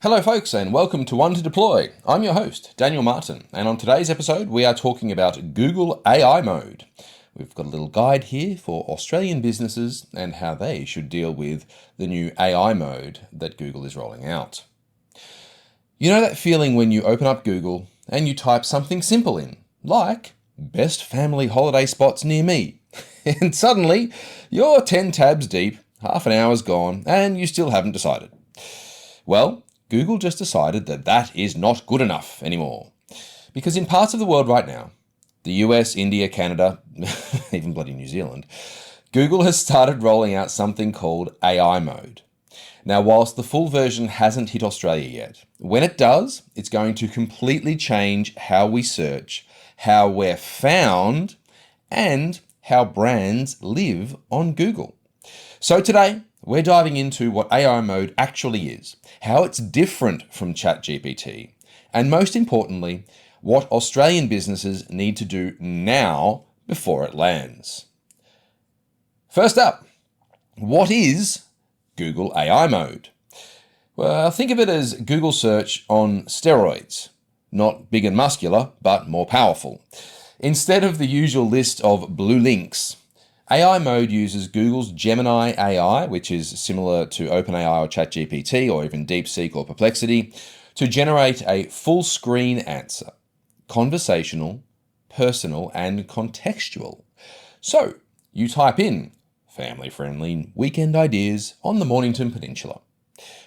Hello folks and welcome to One to Deploy. I'm your host, Daniel Martin, and on today's episode we are talking about Google AI mode. We've got a little guide here for Australian businesses and how they should deal with the new AI mode that Google is rolling out. You know that feeling when you open up Google and you type something simple in, like best family holiday spots near me, and suddenly you're 10 tabs deep, half an hour's gone, and you still haven't decided. Well, Google just decided that that is not good enough anymore. Because in parts of the world right now, the US, India, Canada, even bloody New Zealand, Google has started rolling out something called AI mode. Now, whilst the full version hasn't hit Australia yet, when it does, it's going to completely change how we search, how we're found, and how brands live on Google. So today, we're diving into what AI mode actually is, how it's different from ChatGPT, and most importantly, what Australian businesses need to do now before it lands. First up, what is Google AI mode? Well, think of it as Google search on steroids. Not big and muscular, but more powerful. Instead of the usual list of blue links, AI mode uses Google's Gemini AI, which is similar to OpenAI or ChatGPT or even DeepSeek or Perplexity, to generate a full screen answer. Conversational, personal, and contextual. So, you type in family-friendly weekend ideas on the Mornington Peninsula.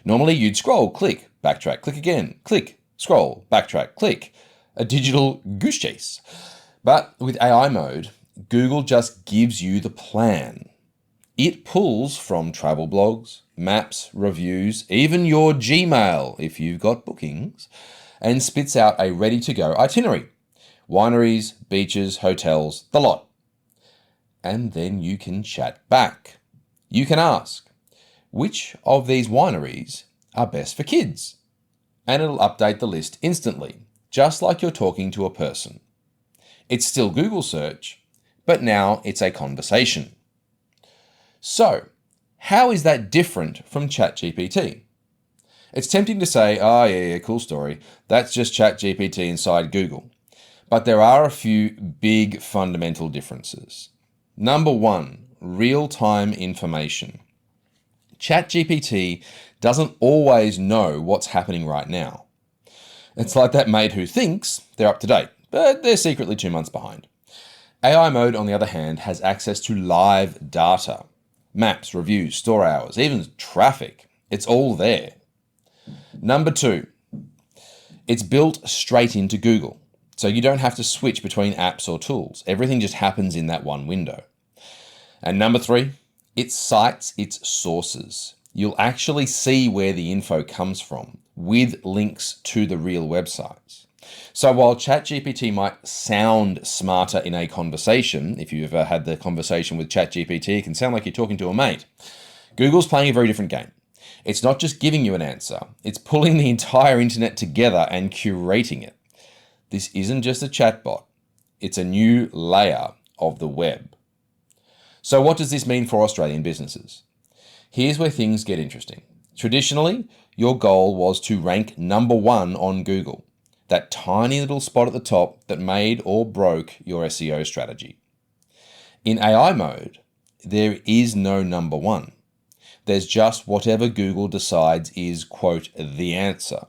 Normally you'd scroll, click, backtrack, click again, click, scroll, backtrack, click. A digital goose chase. But with AI mode, Google just gives you the plan. It pulls from travel blogs, maps, reviews, even your Gmail if you've got bookings, and spits out a ready-to-go itinerary. Wineries, beaches, hotels, the lot. And then you can chat back. You can ask, which of these wineries are best for kids? And it'll update the list instantly, just like you're talking to a person. It's still Google search, but now it's a conversation. So, how is that different from ChatGPT? It's tempting to say, cool story. That's just ChatGPT inside Google. But there are a few big fundamental differences. Number one, real-time information. ChatGPT doesn't always know what's happening right now. It's like that mate who thinks they're up to date, but they're secretly 2 months behind. AI mode, on the other hand, has access to live data. Maps, reviews, store hours, even traffic. It's all there. Number two, it's built straight into Google. So you don't have to switch between apps or tools. Everything just happens in that one window. And number three, it cites its sources. You'll actually see where the info comes from with links to the real websites. So while ChatGPT might sound smarter in a conversation, if you've ever had the conversation with ChatGPT, it can sound like you're talking to a mate. Google's playing a very different game. It's not just giving you an answer, it's pulling the entire internet together and curating it. This isn't just a chatbot, it's a new layer of the web. So what does this mean for Australian businesses? Here's where things get interesting. Traditionally, your goal was to rank number one on Google. That tiny little spot at the top that made or broke your SEO strategy. In AI mode, there is no number one. There's just whatever Google decides is, quote, the answer.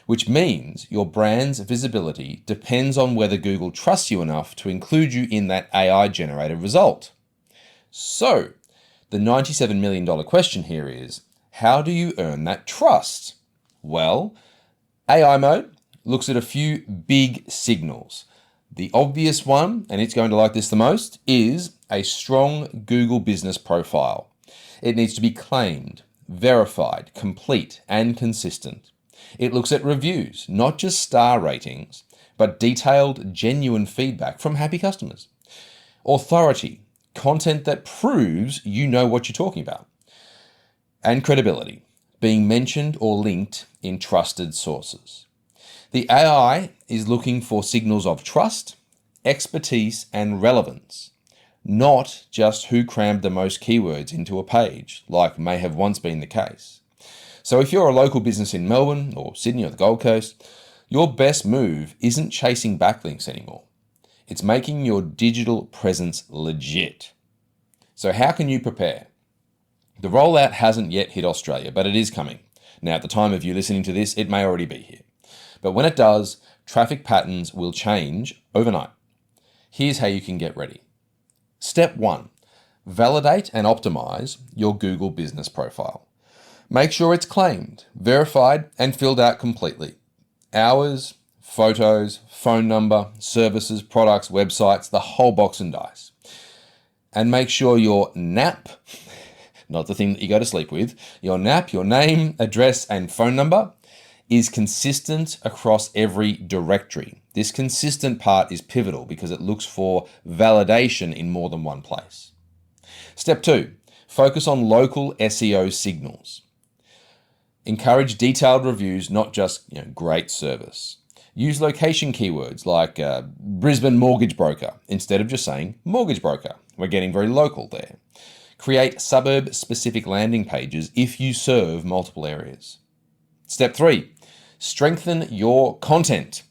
Which means your brand's visibility depends on whether Google trusts you enough to include you in that AI-generated result. So, the $97 million question here is, how do you earn that trust? Well, AI mode looks at a few big signals. The obvious one, and it's going to like this the most, is a strong Google business profile. It needs to be claimed, verified, complete, and consistent. It looks at reviews, not just star ratings, but detailed, genuine feedback from happy customers. Authority, content that proves you know what you're talking about. And credibility, being mentioned or linked in trusted sources. The AI is looking for signals of trust, expertise, and relevance, not just who crammed the most keywords into a page, like may have once been the case. So if you're a local business in Melbourne or Sydney or the Gold Coast, your best move isn't chasing backlinks anymore. It's making your digital presence legit. So how can you prepare? The rollout hasn't yet hit Australia, but it is coming. Now, at the time of you listening to this, it may already be here. But when it does, traffic patterns will change overnight. Here's how you can get ready. Step 1. Validate and optimize your Google business profile. Make sure it's claimed, verified, and filled out completely. Hours, photos, phone number, services, products, websites, the whole box and dice. And make sure your NAP, not the thing that you go to sleep with, your NAP, your name, address, and phone number, is consistent across every directory. This consistent part is pivotal because it looks for validation in more than one place. Step 2, focus on local SEO signals. Encourage detailed reviews, not just great service. Use location keywords like Brisbane mortgage broker instead of just saying mortgage broker. We're getting very local there. Create suburb-specific landing pages if you serve multiple areas. Step 3, strengthen your content.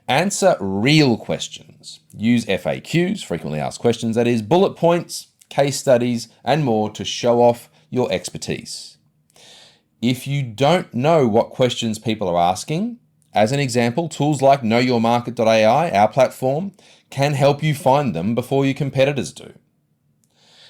Answer real questions. Use FAQs, frequently asked questions, that is, bullet points, case studies, and more to show off your expertise. If you don't know what questions people are asking, as an example, tools like knowyourmarket.ai, our platform, can help you find them before your competitors do.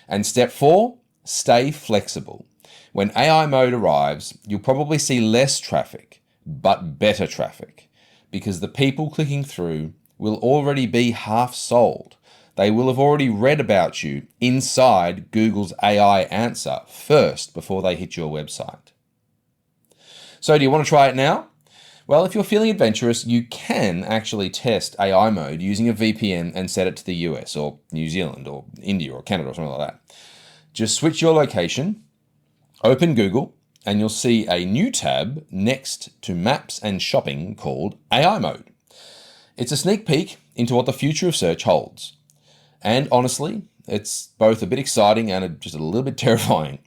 And step 4, stay flexible. When AI mode arrives, you'll probably see less traffic, but better traffic, because the people clicking through will already be half sold. They will have already read about you inside Google's AI answer first before they hit your website. So do you want to try it now? Well, if you're feeling adventurous, you can actually test AI mode using a VPN and set it to the US or New Zealand or India or Canada or something like that. Just switch your location, open Google, and you'll see a new tab next to Maps and Shopping called AI mode. It's a sneak peek into what the future of search holds. And honestly, it's both a bit exciting and just a little bit terrifying.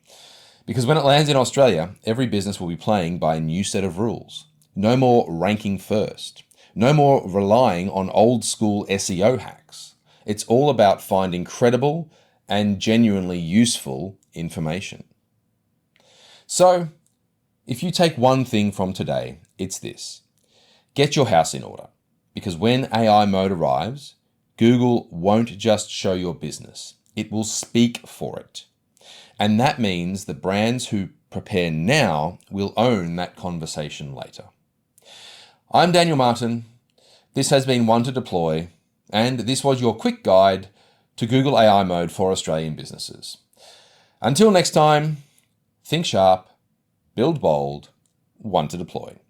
Because when it lands in Australia, every business will be playing by a new set of rules. No more ranking first. No more relying on old school SEO hacks. It's all about finding credible and genuinely useful information. So, if you take one thing from today, it's this. Get your house in order. Because when AI mode arrives, Google won't just show your business. It will speak for it. And that means the brands who prepare now will own that conversation later. I'm Daniel Martin. This has been One to Deploy, and this was your quick guide to Google AI mode for Australian businesses. Until next time, think sharp, build bold, One to Deploy.